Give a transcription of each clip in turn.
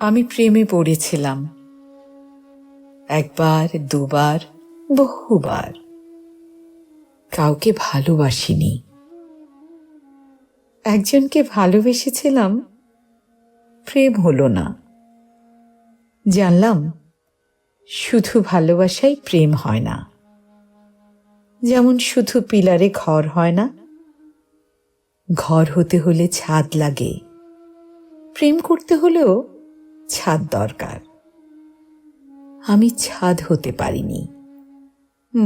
আমি প্রেমে পড়েছিলাম, একবার দুবার, বহুবার। কাউকে ভালোবাসিনি। একজনকে ভালোবেসেছিলাম, প্রেম হলো না। জানলাম শুধু ভালোবাসাই প্রেম হয় না। যেমন শুধু পিলারে ঘর হয় না, ঘর হতে হলে ছাদ লাগে, প্রেম করতে হলেও ছাদ দরকার। আমি ছাদ হতে পারিনি,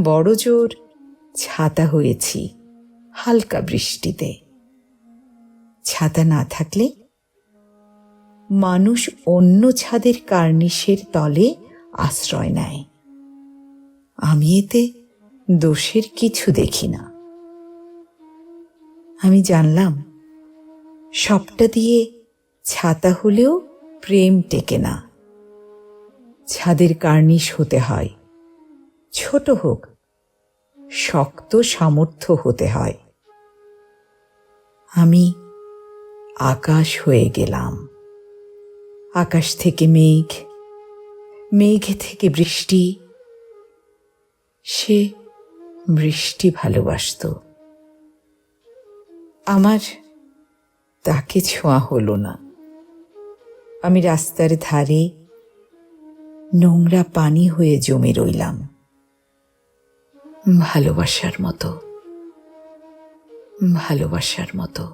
বড় জোর ছাতা হয়েছি হালকা বৃষ্টিতে। ছাতা না থাকলে মানুষ অন্য ছাদের কার্নিশের তলে আশ্রয় নেয়। আমি এতে দোষের কিছু দেখি না। আমি জানলাম সবটা দিয়ে ছাতা হলেও প্রেম টেকে না। ছাদের কার্নিশ হতে হয়, ছোট হোক, শক্ত সামর্থ্য হতে হয়। আমি আকাশ হয়ে গেলাম। আকাশ থেকে মেঘ, মেঘ থেকে বৃষ্টি। সে বৃষ্টি ভালোবাসত। আমার তাকে ছোঁয়া হলো না। আমি রাস্তার ধারে নোংরা পানি হয়ে জমে রইলাম, ভালোবাসার মতো, ভালোবাসার মতো।